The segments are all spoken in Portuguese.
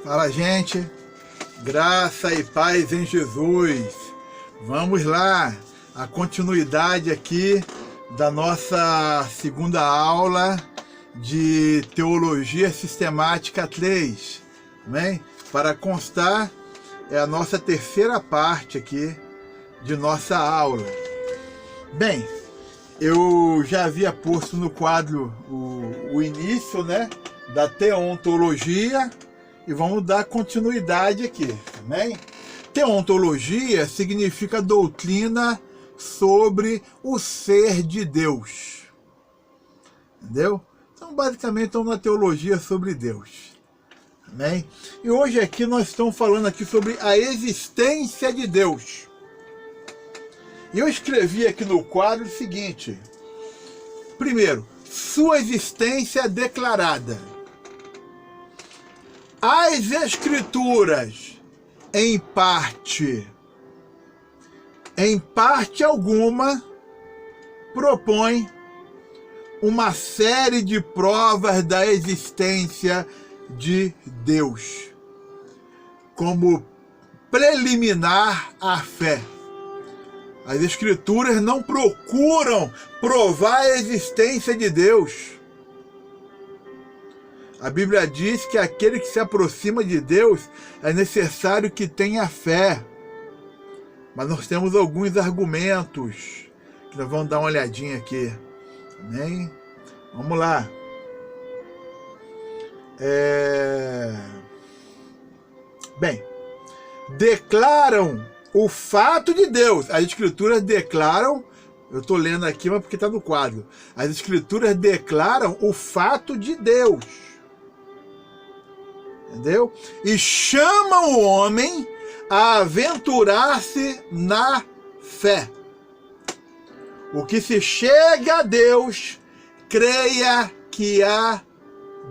Fala, gente, graça e paz em Jesus. Vamos lá, a continuidade aqui da nossa segunda aula de Teologia Sistemática 3, amém? Para constar, é a nossa terceira parte aqui de nossa aula. Bem, eu já havia posto no quadro o início, né, da teontologia, e vamos dar continuidade aqui, amém? Teontologia significa doutrina sobre o ser de Deus, entendeu? Então, basicamente, estamos na teologia sobre Deus, amém? E hoje aqui nós estamos falando aqui sobre a existência de Deus. E eu escrevi aqui no quadro o seguinte: primeiro, sua existência declarada. As Escrituras, em parte alguma, propõem uma série de provas da existência de Deus, como preliminar à fé. As Escrituras não procuram provar a existência de Deus. A Bíblia diz que aquele que se aproxima de Deus é necessário que tenha fé. Mas nós temos alguns argumentos que nós vamos dar uma olhadinha aqui. Amém? Vamos lá. Bem, declaram o fato de Deus. As Escrituras declaram, eu estou lendo aqui, mas porque está no quadro. As Escrituras declaram o fato de Deus. Entendeu? E chamam o homem a aventurar-se na fé. O que se chega a Deus, creia que há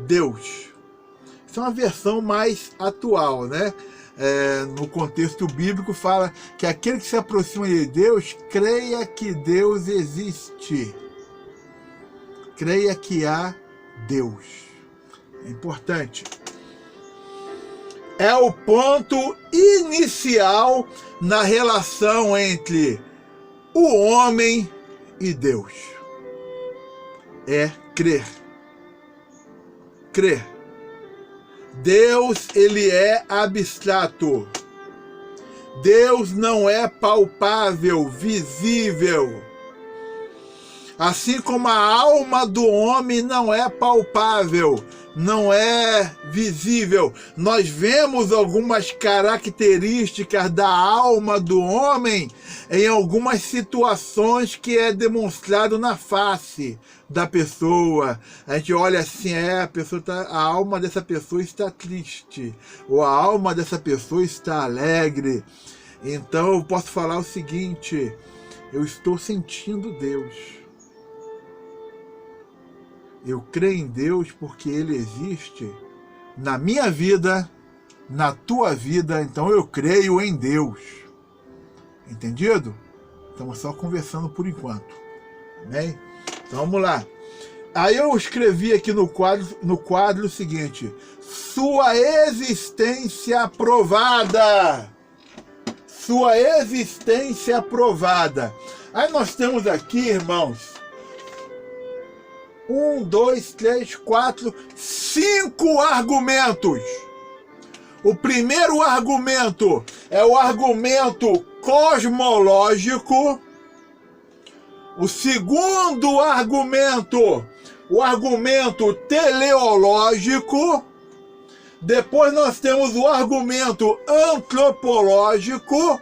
Deus. Isso é uma versão mais atual, né? No contexto bíblico fala que aquele que se aproxima de Deus, creia que Deus existe. Creia que há Deus. É importante. É o ponto inicial na relação entre o homem e Deus. É crer. Crer. Deus, ele é abstrato. Deus não é palpável, visível. Assim como a alma do homem não é palpável, não é visível. Nós vemos algumas características da alma do homem em algumas situações que é demonstrado na face da pessoa. A gente olha assim, a alma dessa pessoa está triste, ou a alma dessa pessoa está alegre. Então eu posso falar o seguinte: eu estou sentindo Deus. Eu creio em Deus porque Ele existe na minha vida, na tua vida, então eu creio em Deus. Entendido? Estamos só conversando por enquanto. Amém? Então vamos lá. Aí eu escrevi aqui no quadro o seguinte: sua existência provada. Sua existência provada. Aí nós temos aqui, irmãos, 1, 2, 3, 4, 5 argumentos. O primeiro argumento é o argumento cosmológico. O segundo argumento, o argumento teleológico. Depois nós temos o argumento antropológico.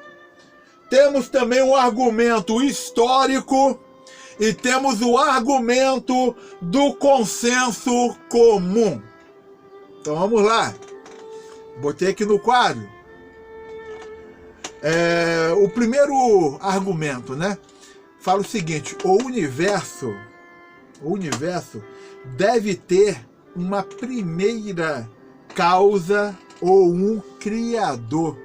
Temos também o argumento histórico. E temos o argumento do consenso comum. Então vamos lá. Botei aqui no quadro. O primeiro argumento, né? Fala o seguinte: o universo deve ter uma primeira causa ou um criador.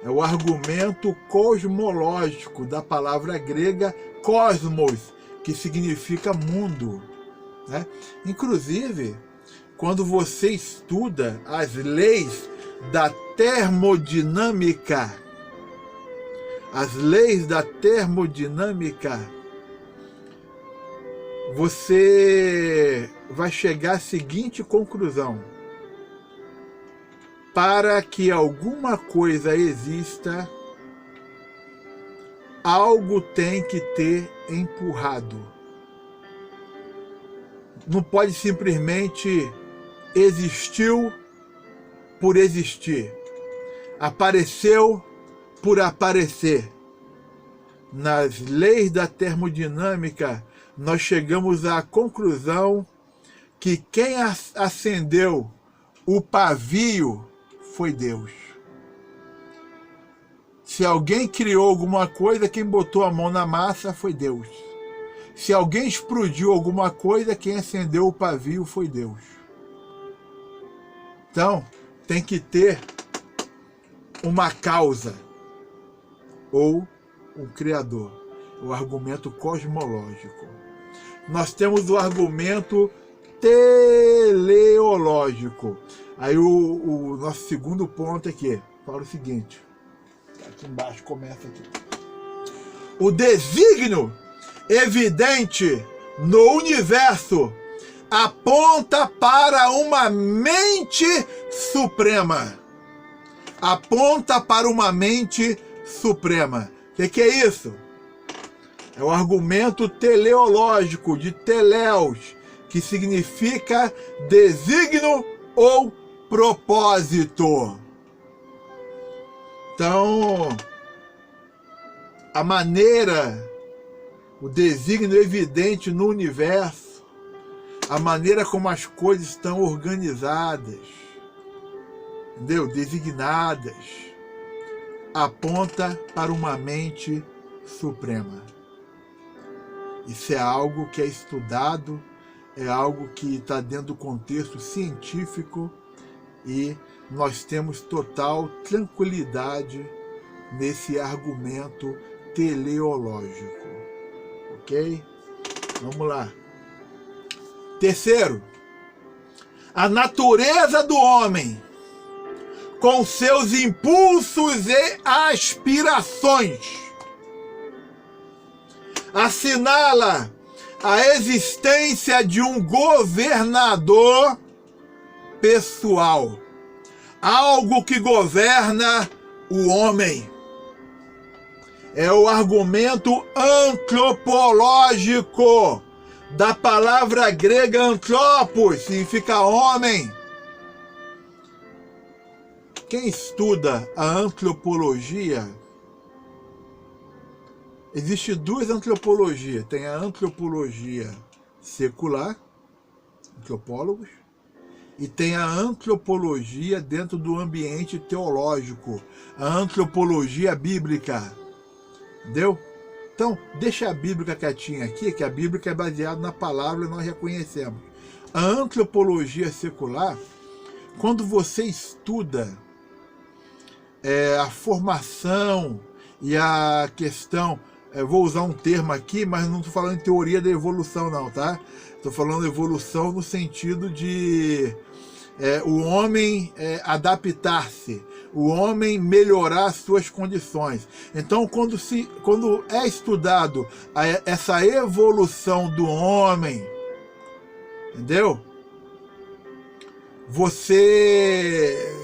É o argumento cosmológico da palavra grega cosmos, que significa mundo, né? Inclusive, quando você estuda as leis da termodinâmica, as leis da termodinâmica, você vai chegar à seguinte conclusão: para que alguma coisa exista, algo tem que ter empurrado. Não pode simplesmente existiu por existir, apareceu por aparecer. Nas leis da termodinâmica, nós chegamos à conclusão que quem acendeu o pavio foi Deus. Se alguém criou alguma coisa, quem botou a mão na massa foi Deus. Se alguém explodiu alguma coisa, quem acendeu o pavio foi Deus. Então, tem que ter uma causa ou um criador. O argumento cosmológico. Nós temos o argumento teleológico. Aí o nosso segundo ponto aqui fala o seguinte. Aqui embaixo começa aqui. O desígnio evidente no universo aponta para uma mente suprema. Aponta para uma mente suprema. O que é isso? É o argumento teleológico de teléos, que significa desígnio ou propósito. Então, a maneira, o desígnio evidente no universo, a maneira como as coisas estão organizadas, entendeu? Designadas, aponta para uma mente suprema. Isso é algo que é estudado, é algo que está dentro do contexto científico e nós temos total tranquilidade nesse argumento teleológico. Ok? Vamos lá. Terceiro, a natureza do homem, com seus impulsos e aspirações, assinala a existência de um governador pessoal, algo que governa o homem. É o argumento antropológico da palavra grega antropos, significa homem. Quem estuda a antropologia, existe duas antropologias. Tem a antropologia secular, antropólogos, e tem a antropologia dentro do ambiente teológico, a antropologia bíblica. Entendeu? Então, deixa a Bíblia quietinha aqui, que a Bíblia é baseada na palavra e nós reconhecemos. A antropologia secular, quando você estuda a formação e a questão, vou usar um termo aqui, mas não estou falando em teoria da evolução não, tá? Estou falando evolução no sentido de o homem adaptar-se, o homem melhorar suas condições. Então, quando é estudado essa evolução do homem, entendeu? Você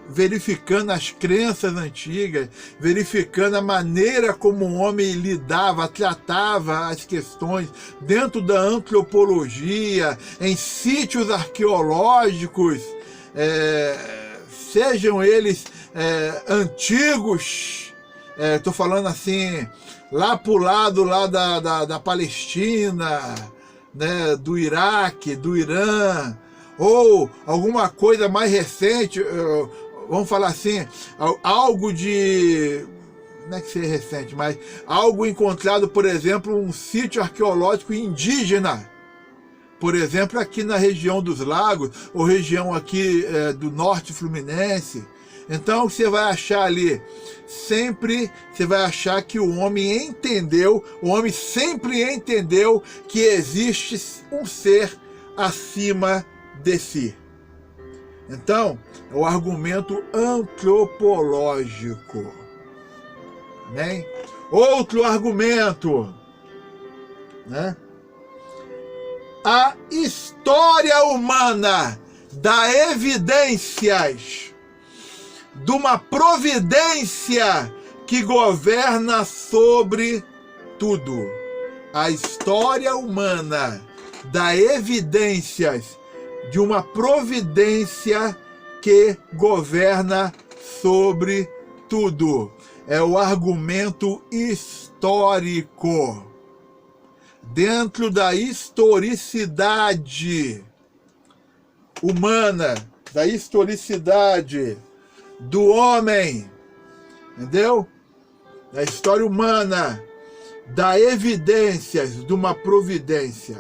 verificando as crenças antigas, verificando a maneira como o homem lidava, tratava as questões dentro da antropologia, em sítios arqueológicos, sejam eles antigos, estou falando assim, lá para o lado lá da Palestina, né, do Iraque, do Irã, ou alguma coisa mais recente, vamos falar assim, algo de, não é que seja recente, mas algo encontrado, por exemplo, um sítio arqueológico indígena, por exemplo, aqui na região dos lagos, ou região aqui do norte fluminense. Então você vai achar ali, sempre você vai achar que o homem sempre entendeu que existe um ser acima de si. Então, é o argumento antropológico. Amém? Outro argumento, né? A história humana dá evidências de uma providência que governa sobre tudo. A história humana dá evidências de uma providência que governa sobre tudo. É o argumento histórico. Dentro da historicidade humana, da historicidade do homem, entendeu? Da história humana, dá evidências de uma providência,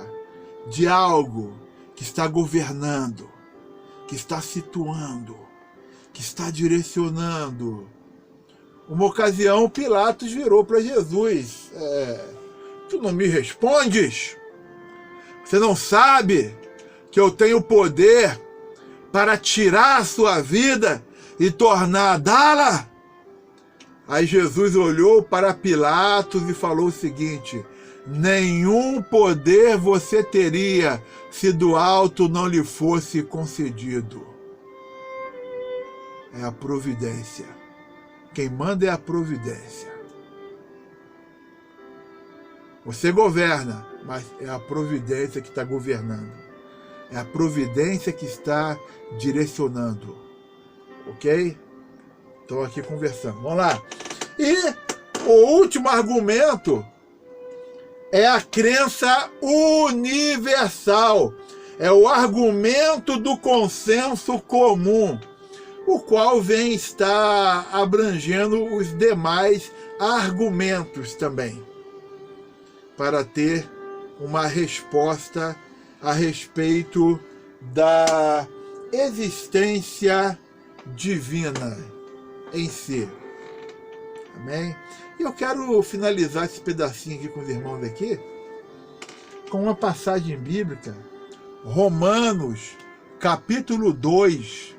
de algo que está governando, que está situando, que está direcionando. Uma ocasião, Pilatos virou para Jesus: tu não me respondes? Você não sabe que eu tenho poder para tirar a sua vida e torná-la? Aí Jesus olhou para Pilatos e falou o seguinte: nenhum poder você teria se do alto não lhe fosse concedido. É a providência. Quem manda é a providência. Você governa, mas é a providência que está governando. É a providência que está direcionando. Ok? Estou aqui conversando. Vamos lá. E o último argumento é a crença universal. É o argumento do consenso comum, o qual vem estar abrangendo os demais argumentos também, para ter uma resposta a respeito da existência divina em si. Amém? E eu quero finalizar esse pedacinho aqui com os irmãos aqui, com uma passagem bíblica, Romanos, capítulo 2,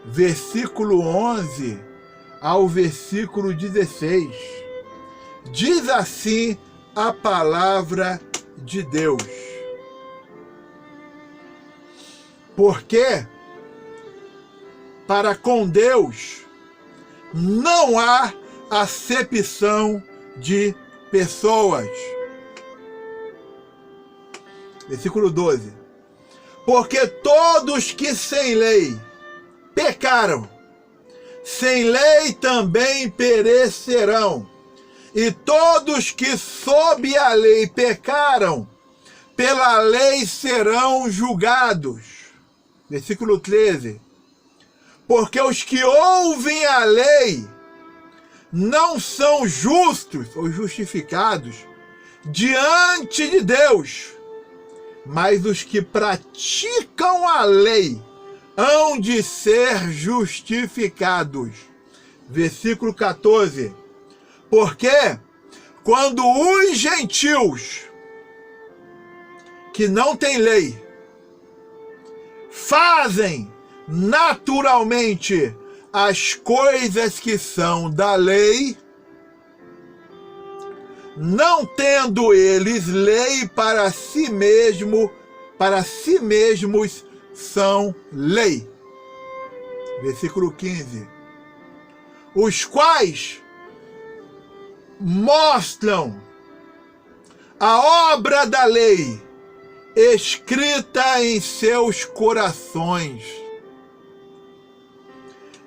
versículo 11 ao versículo 16. Diz assim a palavra de Deus: porque para com Deus não há acepção de pessoas. Versículo 12. Porque todos que sem lei pecaram, sem lei também perecerão. E todos que sob a lei pecaram, pela lei serão julgados. Versículo 13. Porque os que ouvem a lei não são justos ou justificados diante de Deus, mas os que praticam a lei hão de ser justificados. Versículo 14. Porque quando os gentios que não têm lei fazem naturalmente as coisas que são da lei, não tendo eles lei para si mesmos são lei. Versículo 15. Os quais mostram a obra da lei escrita em seus corações,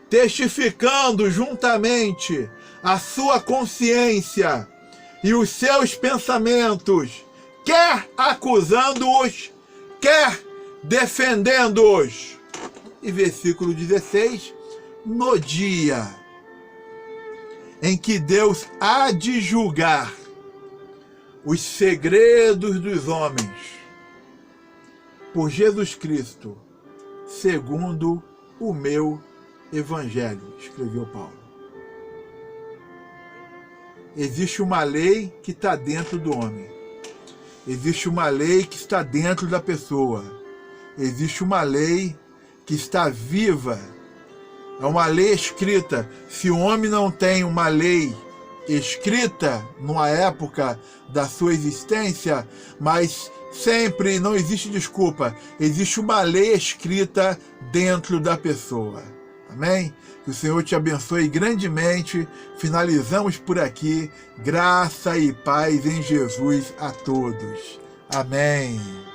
testificando juntamente a sua consciência e os seus pensamentos, quer acusando-os, quer defendendo-os. E versículo 16, no dia em que Deus há de julgar os segredos dos homens, por Jesus Cristo, segundo o meu Evangelho, escreveu Paulo. Existe uma lei que está dentro do homem. Existe uma lei que está dentro da pessoa. Existe uma lei que está viva. É uma lei escrita. Se o homem não tem uma lei escrita numa época da sua existência, mas sempre não existe desculpa, existe uma lei escrita dentro da pessoa. Amém? Que o Senhor te abençoe grandemente. Finalizamos por aqui. Graça e paz em Jesus a todos. Amém.